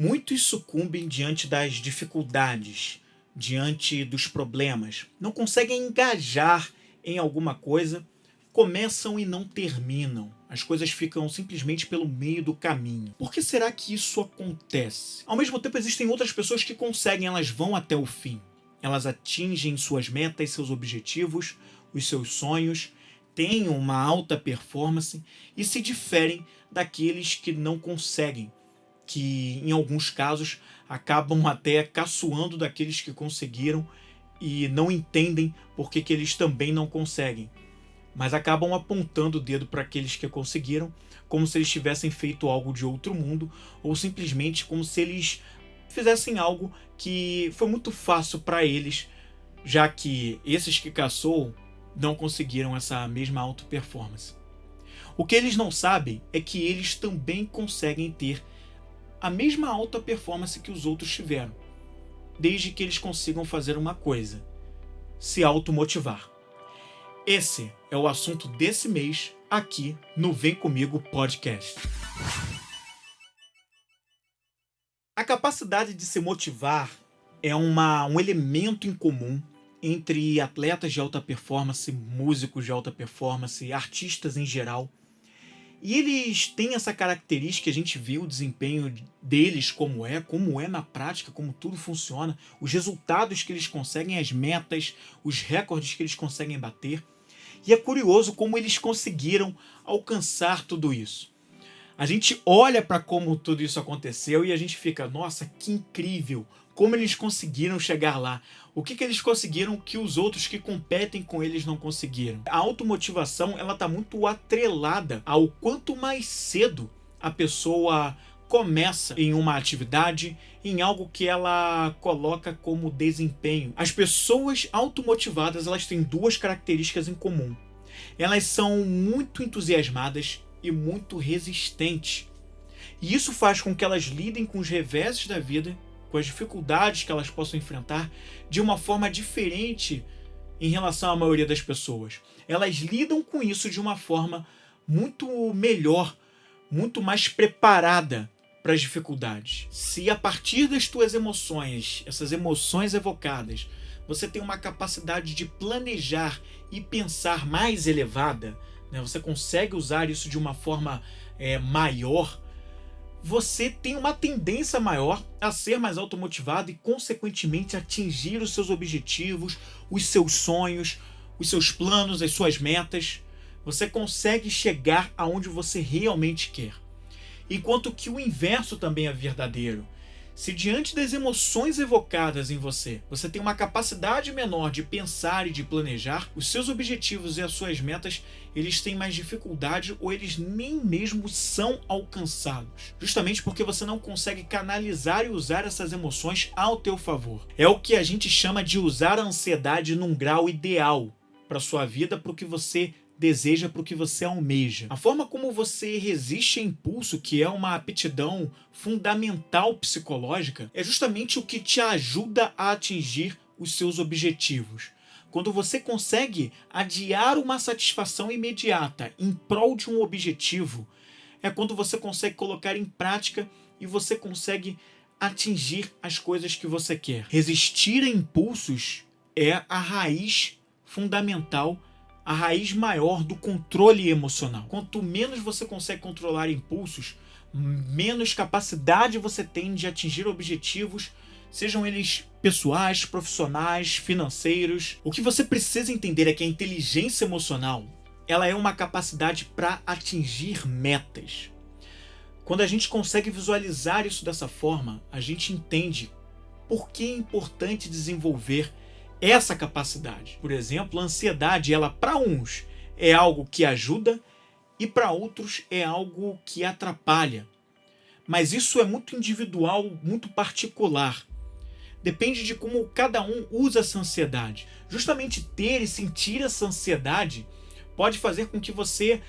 Muitos sucumbem diante das dificuldades, diante dos problemas, não conseguem engajar em alguma coisa, começam e não terminam. As coisas ficam simplesmente pelo meio do caminho. Por que será que isso acontece? Ao mesmo tempo, existem outras pessoas que conseguem, elas vão até o fim. Elas atingem suas metas, seus objetivos, os seus sonhos, têm uma alta performance e se diferem daqueles que não conseguem, que em alguns casos acabam até caçoando daqueles que conseguiram e não entendem por que eles também não conseguem, mas acabam apontando o dedo para aqueles que conseguiram, como se eles tivessem feito algo de outro mundo, ou simplesmente como se eles fizessem algo que foi muito fácil para eles, já que esses que caçoam não conseguiram essa mesma alta performance. O que eles não sabem é que eles também conseguem ter a mesma alta performance que os outros tiveram, desde que eles consigam fazer uma coisa: se automotivar. Esse é o assunto desse mês aqui no Vem Comigo Podcast. A capacidade de se motivar é um elemento em comum entre atletas de alta performance, músicos de alta performance, artistas em geral. E eles têm essa característica, a gente vê o desempenho deles como é na prática, como tudo funciona, os resultados que eles conseguem, as metas, os recordes que eles conseguem bater. E é curioso como eles conseguiram alcançar tudo isso. A gente olha para como tudo isso aconteceu e a gente fica, nossa, que incrível, como eles conseguiram chegar lá. O que eles conseguiram que os outros que competem com eles não conseguiram? A automotivação, ela está muito atrelada ao quanto mais cedo a pessoa começa em uma atividade, em algo que ela coloca como desempenho. As pessoas automotivadas, elas têm duas características em comum. Elas são muito entusiasmadas e muito resistentes. E isso faz com que elas lidem com os reveses da vida, com as dificuldades que elas possam enfrentar, de uma forma diferente em relação à maioria das pessoas. Elas lidam com isso de uma forma muito melhor, muito mais preparada para as dificuldades. Se a partir das tuas emoções, essas emoções evocadas, você tem uma capacidade de planejar e pensar mais elevada, né? Você consegue usar isso de uma forma maior, você tem uma tendência maior a ser mais automotivado e, consequentemente, atingir os seus objetivos, os seus sonhos, os seus planos, as suas metas. Você consegue chegar aonde você realmente quer. Enquanto que o inverso também é verdadeiro. Se diante das emoções evocadas em você, você tem uma capacidade menor de pensar e de planejar, os seus objetivos e as suas metas, eles têm mais dificuldade ou eles nem mesmo são alcançados. Justamente porque você não consegue canalizar e usar essas emoções ao teu favor. É o que a gente chama de usar a ansiedade num grau ideal para sua vida, para o que você deseja, para o que você almeja. A forma como você resiste a impulso, que é uma aptidão fundamental psicológica, é justamente o que te ajuda a atingir os seus objetivos. Quando você consegue adiar uma satisfação imediata em prol de um objetivo, é quando você consegue colocar em prática e você consegue atingir as coisas que você quer. Resistir a impulsos é a raiz fundamental, a raiz maior do controle emocional. Quanto menos você consegue controlar impulsos, menos capacidade você tem de atingir objetivos, sejam eles pessoais, profissionais, financeiros. O que você precisa entender é que a inteligência emocional, ela é uma capacidade para atingir metas. Quando a gente consegue visualizar isso dessa forma, a gente entende por que é importante desenvolver essa capacidade. Por exemplo, a ansiedade, ela para uns é algo que ajuda e para outros é algo que atrapalha. Mas isso é muito individual, muito particular. Depende de como cada um usa essa ansiedade. Justamente ter e sentir essa ansiedade pode fazer com que você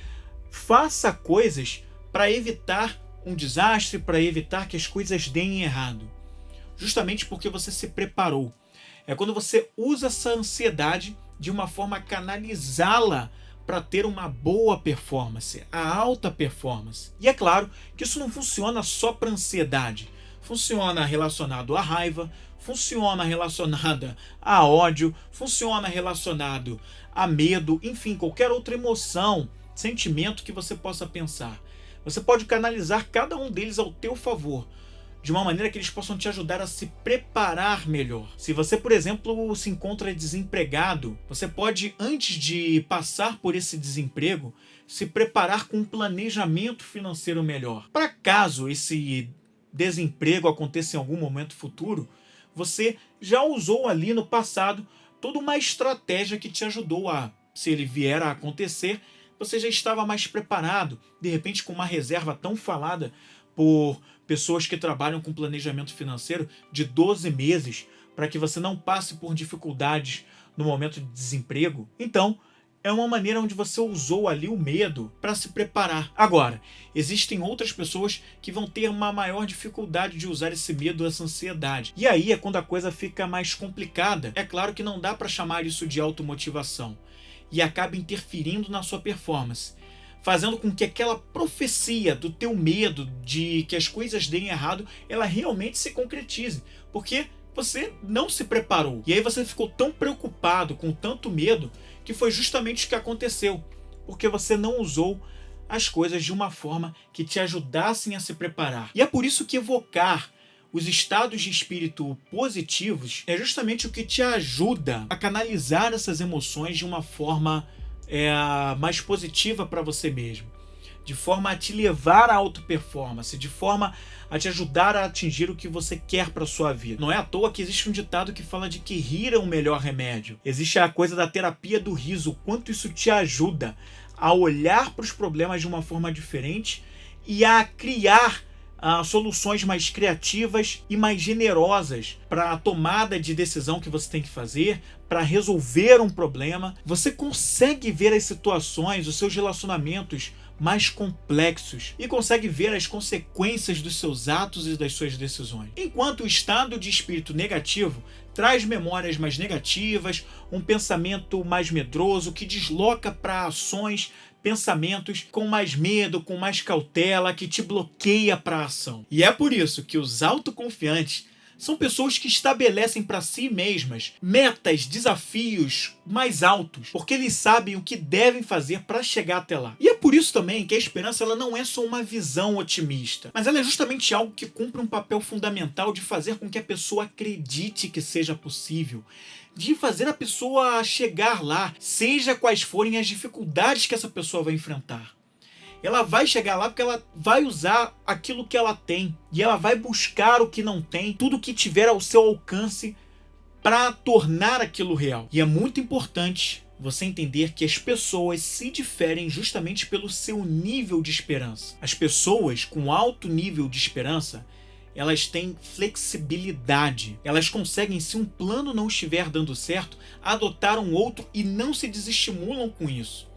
faça coisas para evitar um desastre, para evitar que as coisas deem errado. Justamente porque você se preparou. É quando você usa essa ansiedade de uma forma a canalizá-la para ter uma boa performance, a alta performance. E é claro que isso não funciona só para ansiedade. funciona relacionado à raiva, funciona relacionada a ódio, funciona relacionado a medo, enfim, qualquer outra emoção, sentimento que você possa pensar. Você pode canalizar cada um deles ao teu favor, de uma maneira que eles possam te ajudar a se preparar melhor. Se você, por exemplo, se encontra desempregado, você pode, antes de passar por esse desemprego, se preparar com um planejamento financeiro melhor. Para caso esse desemprego aconteça em algum momento futuro, você já usou ali no passado toda uma estratégia que te ajudou a, se ele vier a acontecer, você já estava mais preparado, de repente com uma reserva tão falada por pessoas que trabalham com planejamento financeiro de 12 meses, para que você não passe por dificuldades no momento de desemprego. Então, é uma maneira onde você usou ali o medo para se preparar. Agora, existem outras pessoas que vão ter uma maior dificuldade de usar esse medo, essa ansiedade. E aí é quando a coisa fica mais complicada. É claro que não dá para chamar isso de automotivação e acaba interferindo na sua performance, fazendo com que aquela profecia do teu medo de que as coisas deem errado, ela realmente se concretize, porque você não se preparou. E aí você ficou tão preocupado, com tanto medo, que foi justamente o que aconteceu, porque você não usou as coisas de uma forma que te ajudassem a se preparar. E é por isso que evocar os estados de espírito positivos é justamente o que te ajuda a canalizar essas emoções de uma forma mais positiva para você mesmo, de forma a te levar à auto-performance, de forma a te ajudar a atingir o que você quer para sua vida. Não é à toa que existe um ditado que fala de que rir é o melhor remédio. Existe a coisa da terapia do riso, o quanto isso te ajuda a olhar para os problemas de uma forma diferente e a criar soluções mais criativas e mais generosas para a tomada de decisão que você tem que fazer, para resolver um problema. Você consegue ver as situações, os seus relacionamentos mais complexos e consegue ver as consequências dos seus atos e das suas decisões. Enquanto o estado de espírito negativo traz memórias mais negativas, um pensamento mais medroso que desloca para ações, pensamentos com mais medo, com mais cautela, que te bloqueia para a ação. E é por isso que os autoconfiantes são pessoas que estabelecem para si mesmas metas, desafios mais altos, porque eles sabem o que devem fazer para chegar até lá. E é por isso também que a esperança ela não é só uma visão otimista, mas ela é justamente algo que cumpre um papel fundamental de fazer com que a pessoa acredite que seja possível, de fazer a pessoa chegar lá, seja quais forem as dificuldades que essa pessoa vai enfrentar. Ela vai chegar lá porque ela vai usar aquilo que ela tem e ela vai buscar o que não tem, tudo que tiver ao seu alcance para tornar aquilo real. E é muito importante você entender que as pessoas se diferem justamente pelo seu nível de esperança. As pessoas com alto nível de esperança, elas têm flexibilidade. Elas conseguem, se um plano não estiver dando certo, adotar um outro e não se desestimulam com isso.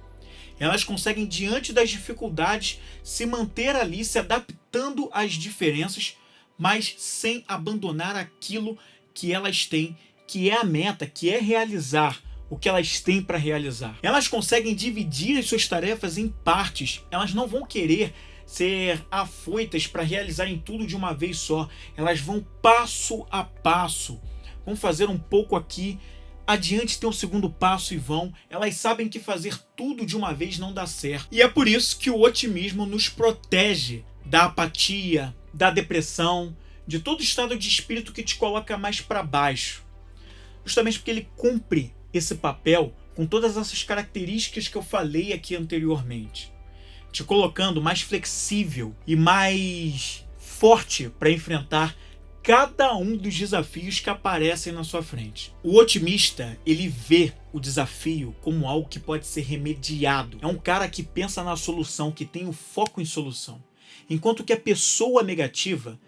Elas conseguem, diante das dificuldades, se manter ali, se adaptando às diferenças, mas sem abandonar aquilo que elas têm, que é a meta, que é realizar o que elas têm para realizar. Elas conseguem dividir as suas tarefas em partes. Elas não vão querer ser afoitas para realizarem tudo de uma vez só. Elas vão passo a passo. Vão fazer um pouco aqui, adiante tem um segundo passo e vão. Elas sabem que fazer tudo de uma vez não dá certo. E é por isso que o otimismo nos protege da apatia, da depressão, de todo estado de espírito que te coloca mais para baixo. Justamente porque ele cumpre esse papel com todas essas características que eu falei aqui anteriormente, te colocando mais flexível e mais forte para enfrentar cada um dos desafios que aparecem na sua frente. O otimista, ele vê o desafio como algo que pode ser remediado. É um cara que pensa na solução, que tem o foco em solução. Enquanto que a pessoa negativa,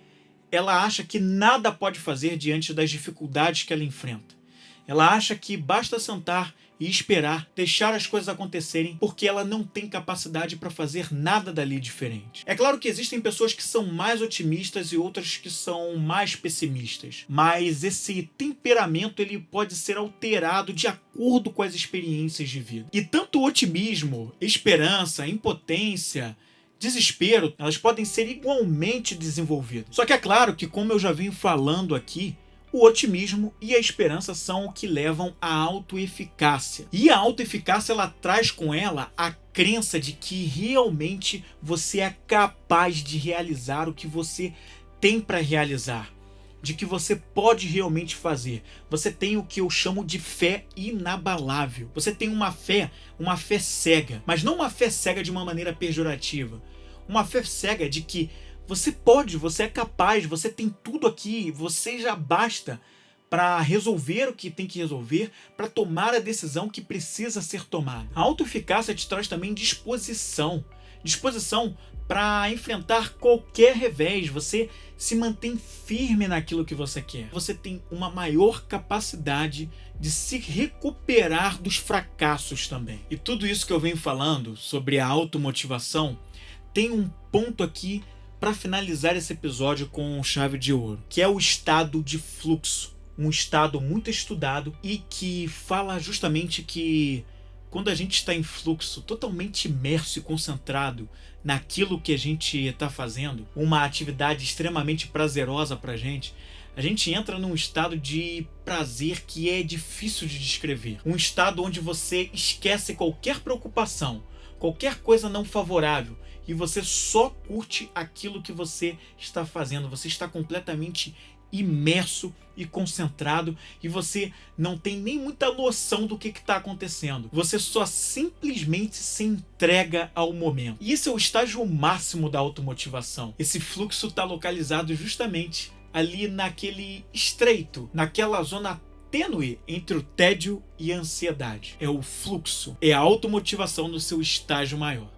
ela acha que nada pode fazer diante das dificuldades que ela enfrenta. Ela acha que basta sentar e esperar, deixar as coisas acontecerem, porque ela não tem capacidade para fazer nada dali diferente. É claro que existem pessoas que são mais otimistas e outras que são mais pessimistas, mas esse temperamento ele pode ser alterado de acordo com as experiências de vida. E tanto otimismo, esperança, impotência, desespero, elas podem ser igualmente desenvolvidas. Só que é claro que, como eu já venho falando aqui, o otimismo e a esperança são o que levam à autoeficácia. E a autoeficácia, ela traz com ela a crença de que realmente você é capaz de realizar o que você tem para realizar, de que você pode realmente fazer. Você tem o que eu chamo de fé inabalável. Você tem uma fé cega, mas não uma fé cega de uma maneira pejorativa. Uma fé cega de que você pode, você é capaz, você tem tudo aqui, você já basta para resolver o que tem que resolver, para tomar a decisão que precisa ser tomada. A autoeficácia te traz também disposição. Disposição para enfrentar qualquer revés. Você se mantém firme naquilo que você quer. Você tem uma maior capacidade de se recuperar dos fracassos também. E tudo isso que eu venho falando sobre a automotivação tem um ponto aqui para finalizar esse episódio com chave de ouro, que é o estado de fluxo. Um estado muito estudado e que fala justamente que quando a gente está em fluxo, totalmente imerso e concentrado naquilo que a gente está fazendo, uma atividade extremamente prazerosa para a gente entra num estado de prazer que é difícil de descrever. Um estado onde você esquece qualquer preocupação, qualquer coisa não favorável, e você só curte aquilo que você está fazendo. Você está completamente imerso e concentrado e você não tem nem muita noção do que está acontecendo. Você só simplesmente se entrega ao momento. E esse é o estágio máximo da automotivação. Esse fluxo está localizado justamente ali naquele estreito, naquela zona tênue entre o tédio e a ansiedade. É o fluxo, é a automotivação no seu estágio maior.